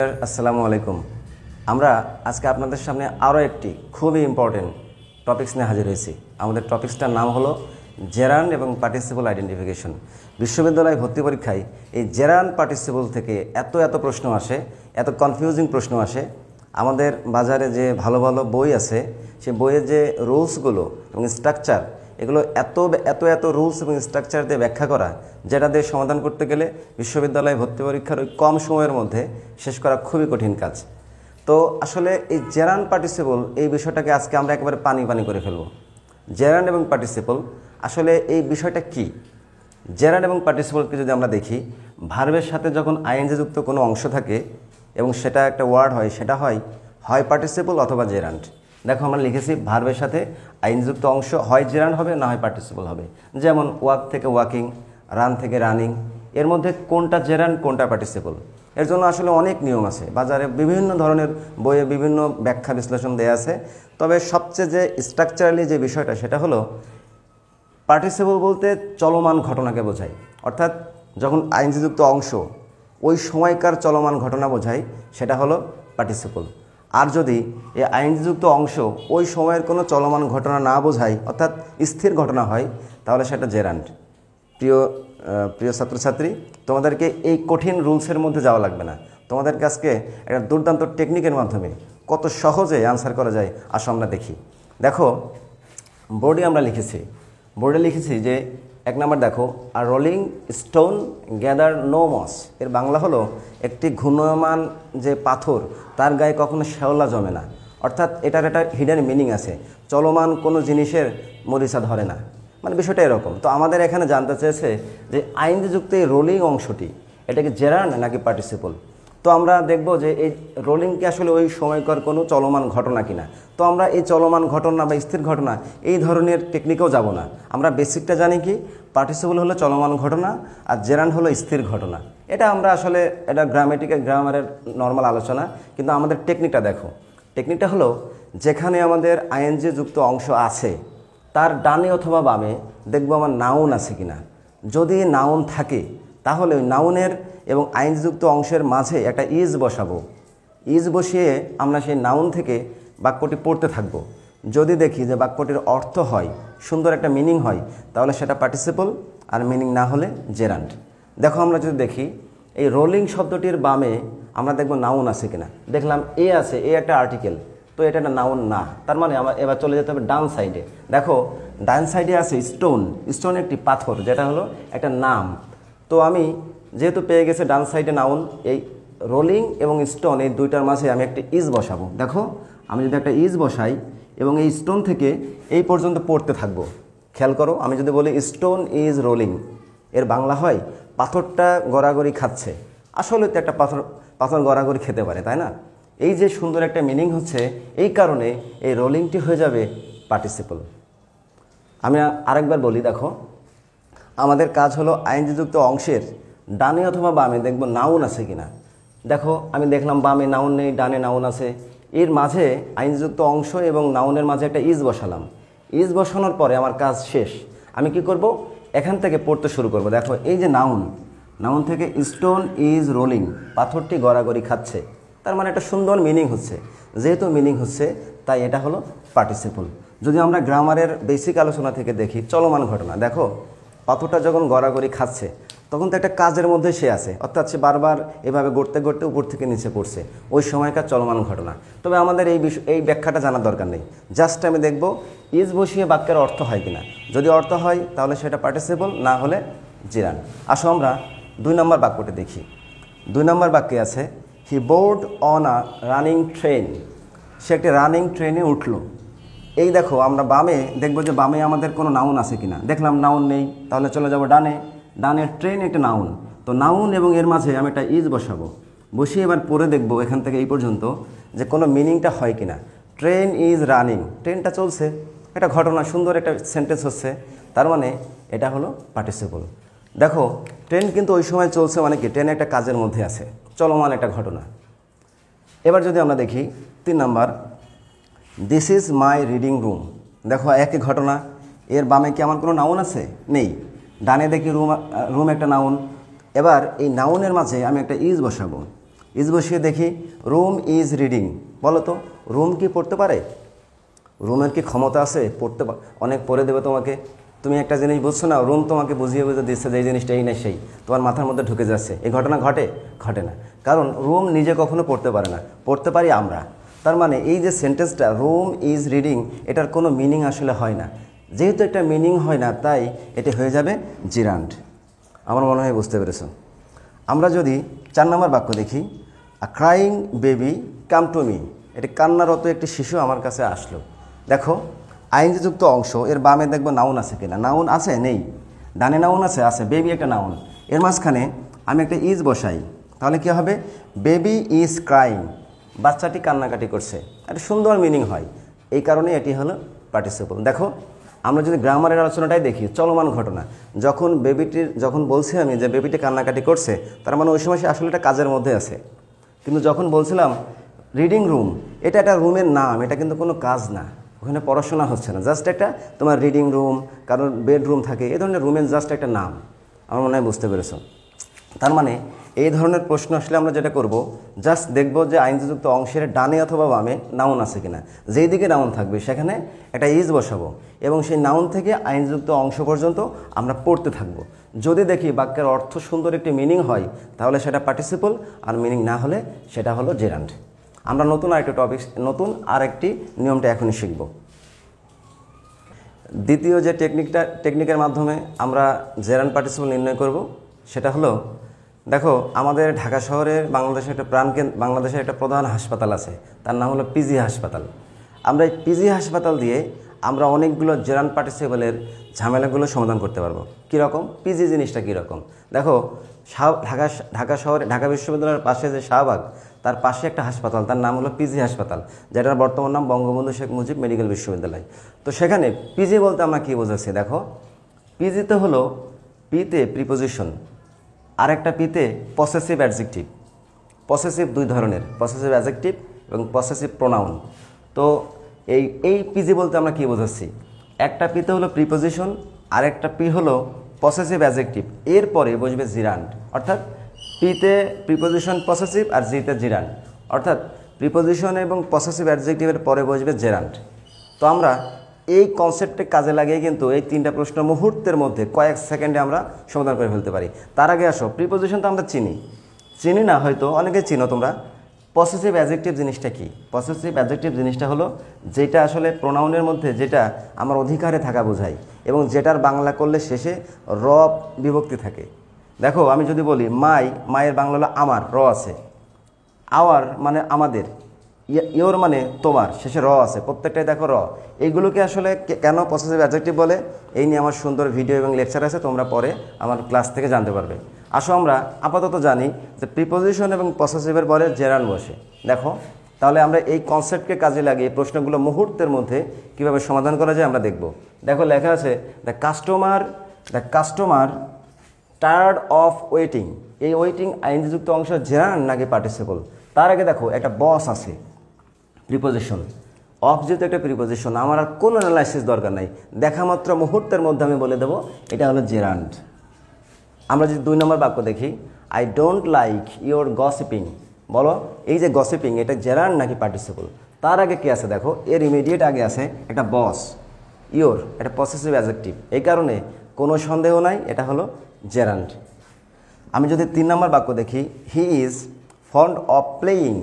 আসসালামু আলাইকুম। আমরা আজকে আপনাদের সামনে আরও একটি খুবই ইম্পর্টেন্ট টপিকস নিয়ে হাজির হয়েছি। আমাদের টপিক্সটার নাম হলো জেরান্ড এবং পার্টিসিপল আইডেন্টিফিকেশন। বিশ্ববিদ্যালয় ভর্তি পরীক্ষায় এই জেরান্ড পার্টিসিপল থেকে এত প্রশ্ন আসে, এত কনফিউজিং প্রশ্ন আসে। আমাদের বাজারে যে ভালো ভালো বই আছে, সেই বইয়ের যে রুলসগুলো এবং স্ট্রাকচার, এগুলো এত রুলস এবং স্ট্রাকচার দিয়ে ব্যাখ্যা করা, যেটা দিয়ে সমাধান করতে গেলে বিশ্ববিদ্যালয় ভর্তি পরীক্ষার ওই কম সময়ের মধ্যে শেষ করা খুবই কঠিন কাজ। তো আসলে এই জেরান্ড পার্টিসিপল এই বিষয়টাকে আজকে আমরা একেবারে পানি করে ফেলব। জেরান্ড এবং পার্টিসিপল আসলে এই বিষয়টা কি? জেরান্ড এবং পার্টিসিপলকে যদি আমরা দেখি, ভার্বের সাথে যখন আইএনজি যুক্ত কোনো অংশ থাকে এবং সেটা একটা ওয়ার্ড হয়, সেটা হয় পার্টিসিপল অথবা জেরান্ড। দেখো আমরা লিখেছি ভার্বের সাথে আইনযুক্ত অংশ হয় জেরান্ড হবে, না হয় পার্টিসিপল হবে। যেমন ওয়াক থেকে ওয়াকিং, রান থেকে রানিং। এর মধ্যে কোনটা জেরান্ড কোনটা পার্টিসিপল, এর জন্য আসলে অনেক নিয়ম আছে। বাজারে বিভিন্ন ধরনের বইয়ে বিভিন্ন ব্যাখ্যা বিশ্লেষণ দেয়া আছে। তবে সবচেয়ে যে স্ট্রাকচারালি যে বিষয়টা, সেটা হলো পার্টিসিপল বলতে চলমান ঘটনাকে বোঝায়। অর্থাৎ যখন আইনযুক্ত অংশ ওই সময়কার চলমান ঘটনা বোঝায়, সেটা হলো পার্টিসিপল। আর যদি এই আইনযুক্ত অংশ ওই সময়ের কোনো চলমান ঘটনা না বোঝায়, অর্থাৎ স্থির ঘটনা হয়, তাহলে সেটা জেরান্ড। প্রিয় ছাত্রছাত্রী, তোমাদেরকে এই কঠিন রুলসের মধ্যে যাওয়া লাগবে না। তোমাদেরকে আজকে একটা দুর্দান্ত টেকনিকের মাধ্যমে কত সহজে আনসার করা যায় আসো আমরা দেখি। দেখো বোর্ডে আমরা লিখেছি যে 1 নম্বর দেখো, আর rolling stone gather no moss. এর বাংলা হলো একটি ঘূর্ণয়মান যে পাথর, তার গায়ে কখনো শ্যাওলা জমে না। অর্থাৎ এটার একটা হিডেন মিনিং আছে, চলমান কোনো জিনিসের মরিচা ধরে না, মানে বিষয়টা এরকম। তো আমাদের এখানে জানতে চেয়েছে যে আইনযুক্ত এই রোলিং অংশটি, এটা কি জেরান্ড নাকি পার্টিসিপল। তো আমরা দেখব যে এই রোলিংকে আসলে ওই সময়কার কোনো চলমান ঘটনা কিনা। তো আমরা এই চলমান ঘটনা বা স্থির ঘটনা এই ধরনের টেকনিকেও যাব না। আমরা বেসিকটা জানি কি, পার্টিসিপল হলো চলমান ঘটনা আর জেরান্ড হলো স্থির ঘটনা। এটা আমরা আসলে এটা গ্রামারের নর্মাল আলোচনা। কিন্তু আমাদের টেকনিকটা দেখো, টেকনিকটা হলো যেখানে আমাদের আইএনজি যুক্ত অংশ আছে, তার ডানে অথবা বামে দেখব আমার নাউন আছে কিনা। যদি নাউন থাকে, তাহলে ওই নাউনের এবং আইনযুক্ত অংশের মাঝে একটা ইজ বসাবো। ইজ বসিয়ে আমরা সেই নাউন থেকে বাক্যটি পড়তে থাকব। যদি দেখি যে বাক্যটির অর্থ হয়, সুন্দর একটা মিনিং হয়, তাহলে সেটা পার্টিসিপল, আর মিনিং না হলে জেরান্ড। দেখো আমরা যদি দেখি এই রোলিং শব্দটির বামে আমরা দেখব নাউন আছে কিনা। দেখলাম এ আছে, এ একটা আর্টিকেল, তো এটা একটা নাউন না। তার মানে আমার এবার চলে যেতে হবে ডান সাইডে। দেখো ডান সাইডে আছে স্টোন একটি পাথর, যেটা হলো একটা নাম। তো আমি যেহেতু পেয়ে গেছে ডান সাইডে নাউন, এই রোলিং এবং স্টোন এই দুইটার মাঝে আমি একটা ইজ বসাবো। দেখো আমি যদি একটা ইজ বসাই এবং এই স্টোন থেকে এই পর্যন্ত পড়তে থাকবো, খেয়াল করো। আমি যদি বলি স্টোন ইজ রোলিং, এর বাংলা হয় পাথরটা গড়াগড়ি খাচ্ছে। আসলে তো একটা পাথর গড়াগড়ি খেতে পারে, তাই না? এই যে সুন্দর একটা মিনিং হচ্ছে, এই কারণে এই রোলিংটি হয়ে যাবে পার্টিসিপল। আমি আরেকবার বলি, দেখো আমাদের কাজ হলো আইনযুক্ত অংশের ডানে অথবা বামে দেখব নাউন আছে কিনা। দেখো আমি দেখলাম বামে নাউন নেই, ডানে নাউন আছে। এর মাঝে আইনযুক্ত অংশ এবং নাউনের মাঝে একটা ইজ বসালাম। ইজ বসানোর পরে আমার কাজ শেষ। আমি কি করব, এখান থেকে পড়তে শুরু করব। দেখো এই যে নাউন থেকে স্টোন ইজ রোলিং, পাথরটি গড়াগড়ি খাচ্ছে। তার মানে একটা সুন্দর মিনিং হচ্ছে। যেহেতু মিনিং হচ্ছে, তাই এটা হলো পার্টিসিপল। যদি আমরা গ্রামারের বেসিক আলোচনা থেকে দেখি, চলমান ঘটনা, দেখো পাথরটা যখন গড়াগড়ি খাচ্ছে, তখন তো একটা কাজের মধ্যে সে আছে, অর্থাৎ সে বারবার এভাবে গড়তে উপর থেকে নিচে পড়ছে, ওই সময়কার চলমান ঘটনা। তবে আমাদের এই ব্যাখ্যাটা জানার দরকার নেই। জাস্ট আমি দেখব ইজ বসিয়ে বাক্যের অর্থ হয় কিনা। যদি অর্থ হয়, তাহলে সেটা পার্টিসিপল, না হলে জেরান্ড। আসো আমরা 2 নম্বর বাক্যটি দেখি। 2 নম্বর বাক্যে আছে he board on a running train. সে একটি রানিং ট্রেনে উঠলো। এই দেখো আমরা বামে দেখব যে বামে আমাদের কোনো নাউন আছে কিনা। দেখলাম নাউন নেই, তাহলে চলে যাব ডানে ট্রেন একটা নাউন। তো নাউন এবং এর মাঝে আমি একটা ইজ বসাবো। বসিয়ে এবার পরে দেখব এখান থেকে এই পর্যন্ত যে কোনো মিনিংটা হয় কিনা। ট্রেন ইজ রানিং, ট্রেনটা চলছে, একটা ঘটনা, সুন্দর একটা সেন্টেন্স হচ্ছে। তার মানে এটা হলো পার্টিসিপল। দেখো ট্রেন কিন্তু ওই সময় চলছে, মানে কি ট্রেন একটা কাজের মধ্যে আছে, চলমান একটা ঘটনা। এবার যদি আমরা দেখি 3 number, this is my reading room. দেখো একই ঘটনা, এর বামে কি আমার কোনো নাউন আছে? নেই। ডানে দেখি রুম একটা নাউন। এবার এই নাউনের মাঝে আমি একটা ইজ বসাবো। ইজ বসিয়ে দেখি রুম ইজ রিডিং। বলো তো রুম কি পড়তে পারে? রুমের কি ক্ষমতা আছে পড়তে? অনেক পড়ে দেবে তোমাকে। তুমি একটা জিনিস বুঝছো না, রুম তোমাকে বুঝিয়ে দিচ্ছে যে এই জিনিসটা এই না সেই, তোমার মাথার মধ্যে ঢুকে যাচ্ছে। এই ঘটনা ঘটে না, কারণ রুম নিজে কখনো পড়তে পারে না, পড়তে পারি আমরা। তার মানে এই যে সেন্টেন্সটা রুম ইজ রিডিং, এটার কোনো মিনিং আসলে হয় না। যেহেতু একটা মিনিং হয় না, তাই এটি হয়ে যাবে জিরান্ড। আমার মনে হয় বুঝতে পেরেছ। আমরা যদি 4 নম্বর বাক্য দেখি, a crying baby come to me. এটি কান্নারত একটি শিশু আমার কাছে আসলো। দেখো আইনযুক্ত অংশ, এর বামে দেখবো নাউন আছে কিনা। নাউন আছে? নেই। ডানে নাউন আছে, বেবি একটা নাউন। এর মাঝখানে আমি একটা ইজ বসাই, তাহলে কি হবে? বেবি ইজ ক্রাইং, বাচ্চাটি কান্নাকাটি করছে। একটা সুন্দর মিনিং হয়, এই কারণে এটি হলো পার্টিসিপল। দেখো আমরা যদি গ্রামারের আলোচনাটাই দেখি, চলমান ঘটনা, যখন বলছি আমি যে বেবিটি কান্নাকাটি করছে, তার মানে ওই সময় সে আসলে একটা কাজের মধ্যে আছে। কিন্তু যখন বলছিলাম রিডিং রুম, এটা একটা রুমের নাম, এটা কিন্তু কোনো কাজ না, ওখানে পড়াশোনা হচ্ছে না, জাস্ট একটা তোমার রিডিং রুম, কারণ বেডরুম থাকে, এই ধরনের রুমের জাস্ট একটা নাম। আমার মনে হয় বুঝতে পেরেছ। তার মানে এই ধরনের প্রশ্ন আসলে আমরা যেটা করব, জাস্ট দেখব যে আইনযুক্ত অংশের ডানে অথবা বামে নাউন আছে কিনা। যেই দিকে নাউন থাকবে সেখানে একটা ইজ বসাবো, এবং সেই নাউন থেকে আইনযুক্ত অংশ পর্যন্ত আমরা পড়তে থাকব। যদি দেখি বাক্যের অর্থ সুন্দর একটি মিনিং হয়, তাহলে সেটা পার্টিসিপল, আর মিনিং না হলে সেটা হলো জেরান্ড। আমরা নতুন আরেকটি নিয়মটা এখনই শিখব। দ্বিতীয় যে টেকনিকের মাধ্যমে আমরা জেরান্ড পার্টিসিপল নির্ণয় করব, সেটা হলো, দেখো আমাদের ঢাকা শহরের বাংলাদেশের একটা প্রধান হাসপাতাল আছে, তার নাম হলো পিজি হাসপাতাল। আমরা এই পিজি হাসপাতাল দিয়ে আমরা অনেকগুলো জেরান্ড পার্টিসিপলের ঝামেলাগুলো সমাধান করতে পারবো। কীরকম? পিজি জিনিসটা কীরকম? দেখো ঢাকা বিশ্ববিদ্যালয়ের পাশে যে শাহবাগ, তার পাশে একটা হাসপাতাল, তার নাম হলো পিজি হাসপাতাল, যেটার বর্তমান নাম বঙ্গবন্ধু শেখ মুজিব মেডিকেল বিশ্ববিদ্যালয়। তো সেখানে পিজি বলতে আমরা কী বোঝাচ্ছি? দেখো পিজিতে হলো, পিতে প্রিপোজিশন, আরেকটা পিতে পসেসিভ অ্যাডজেক্টিভ। পসেসিভ দুই ধরনের, পসেসিভ অ্যাডজেক্টিভ এবং পসেসিভ প্রোনাউন। তো এই পিজি বলতে আমরা কী বোঝাচ্ছি? একটা পিতে হলো প্রিপোজিশন, আরেকটা পি হলো পসেসিভ অ্যাডজেক্টিভ, এরপরে বসবে জিরান্ড। অর্থাৎ পিতে প্রিপোজিশন পসেসিভ আর জিতে জিরান্ড, অর্থাৎ প্রিপোজিশন এবং পসেসিভ অ্যাডজেক্টিভের পরে বসবে জেরান্ড। তো আমরা এই কনসেপ্টে কাজে লাগিয়ে কিন্তু এই 3টা প্রশ্ন মুহূর্তের মধ্যে কয়েক সেকেন্ডে আমরা সমাধান করে ফেলতে পারি। তার আগে আসো, প্রিপোজিশন তো আমরা চিনি না, হয়তো অনেকে চিনো তোমরা। পসেসিভ অ্যাডজেক্টিভ জিনিসটা কি? পসেসিভ অ্যাডজেক্টিভ জিনিসটা হলো যেটা আসলে প্রোনাউনের মধ্যে যেটা আমার অধিকারে থাকা বোঝায়, এবং যেটার বাংলা করলে শেষে র বিভক্তি থাকে। দেখো আমি যদি বলি মায়ের বাংলা হলো আমার, র আছে। আওয়ার মানে আমাদের, ইয়োর মানে তোমার, শেষে র আছে, প্রত্যেকটাই দেখো র। এইগুলোকে আসলে কেন পসেসিভ অ্যাডজেক্টিভ বলে, এই নিয়ে আমার সুন্দর ভিডিও এবং লেকচার আছে, তোমরা পরে আমার ক্লাস থেকে জানতে পারবে। আসো আমরা আপাতত জানি যে প্রিপোজিশন এবং পসেসিভের পরে জেরান্ড বসে। দেখো তাহলে আমরা এই কনসেপ্টকে কাজে লাগিয়ে প্রশ্নগুলো মুহূর্তের মধ্যে কিভাবে সমাধান করা যায় আমরা দেখব। দেখো লেখা আছে the customer tired of waiting. এই ওয়েটিং আইনযুক্ত অংশ জেরান্ড নাকি পার্টিসিপল? তার আগে দেখো একটা বস আছে, প্রিপোজিশন। অফ যেহেতু একটা প্রিপোজিশন, আমার আর কোনো অ্যানালাইসিস দরকার নাই, দেখা মাত্র মুহূর্তের মধ্যে আমি বলে দেবো এটা হলো জেরান্ড। আমরা যদি 2 নম্বর বাক্য দেখি, I don't like your gossiping. বলো এই যে গসিপিং, এটা জেরান্ড নাকি পার্টিসিপল? তার আগে কি আছে দেখো, এর ইমিডিয়েট আগে আছে একটা বস, ইয়োর, এটা পসেসিভ অ্যাডজেক্টিভ, এই কারণে কোনো সন্দেহ নাই এটা হলো জেরান্ড। আমি যদি 3 নম্বর বাক্য দেখি, he is fond of playing,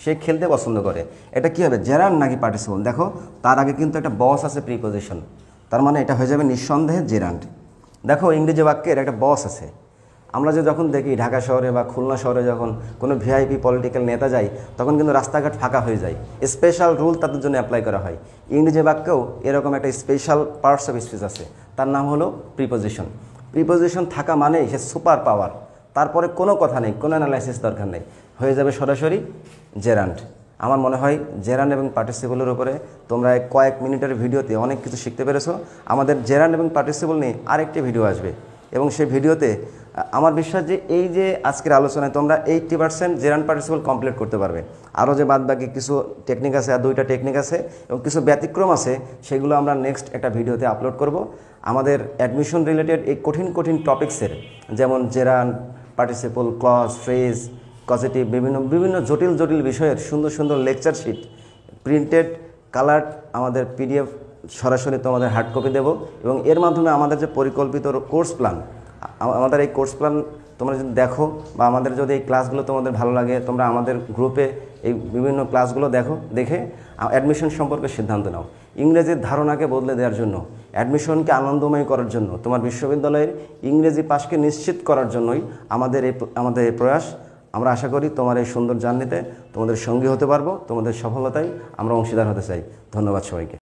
সে খেলতে পছন্দ করে, এটা কি হবে, জেরান্ড নাকি পার্টিসিপল? দেখো তার আগে কিন্তু একটা বস আছে, প্রিপোজিশন, তার মানে এটা হয়ে যাবে নিঃসন্দেহে জেরান্ড। দেখো ইংরেজি বাক্যের একটা বস আছে। আমরা যখন দেখি ঢাকা শহরে বা খুলনা শহরে যখন কোনো ভিআইপি পলিটিক্যাল নেতা যায়, তখন কিন্তু রাস্তাঘাট ফাঁকা হয়ে যায়, স্পেশাল রুল তাদের জন্য অ্যাপ্লাই করা হয়। ইংরেজি বাক্যেও এরকম একটা স্পেশাল পার্টস অফ স্পিচ আছে, তার নাম হলো প্রিপোজিশন। প্রিপোজিশন থাকা মানেই সে সুপার পাওয়ার, তারপরে কোনো কথা নেই, কোনো অ্যানালাইসিস দরকার নেই, হয়ে যাবে সরাসরি জেরান্ড। আমার মনে হয় জেরান্ড এবং পার্টিসিপলের উপরে তোমরা কয়েক মিনিটের ভিডিওতে অনেক কিছু শিখতে পেরেছো। আমাদের জেরান্ড এবং পার্টিসিপল নিয়ে আরেকটি ভিডিও আসবে, এবং সেই ভিডিওতে আমার বিশ্বাস যে এই যে আজকের আলোচনায় তোমরা 80% জেরান্ড পার্টিসিপল কমপ্লিট করতে পারবে। আরও যে বাদবাকি কিছু টেকনিক আছে, আর 2টা টেকনিক আছে এবং কিছু ব্যতিক্রম আছে, সেগুলো আমরা নেক্সট একটা ভিডিওতে আপলোড করব। আমাদের অ্যাডমিশন রিলেটেড এই কঠিন টপিক্সের, যেমন gerund, participle, clause, phrase, causative বিভিন্ন জটিল জটিল বিষয়ের সুন্দর সুন্দর লেকচার শিট প্রিন্টেড কালার আমাদের পিডিএফ সরাসরি তোমাদের হার্ড কপি দেব এবং এর মাধ্যমে আমাদের যে পরিকল্পিত কোর্স প্ল্যান আমাদের এই কোর্স প্ল্যান তোমরা যদি দেখো বা আমাদের যদি এই ক্লাসগুলো তোমাদের ভালো লাগে তোমরা আমাদের গ্রুপে এই বিভিন্ন ক্লাসগুলো দেখে অ্যাডমিশন সম্পর্কে সিদ্ধান্ত নাও। ইংরেজির ধারণাকে বদলে দেওয়ার জন্য, অ্যাডমিশনকে আনন্দময় করার জন্য, তোমার বিশ্ববিদ্যালয়ের ইংরেজি পাশকে নিশ্চিত করার জন্যই আমাদের এই প্রয়াস। আমরা আশা করি তোমার এই সুন্দর জার্নিতে তোমাদের সঙ্গী হতে পারবো, তোমাদের সফলতায় আমরা অংশীদার হতে চাই। ধন্যবাদ সবাইকে।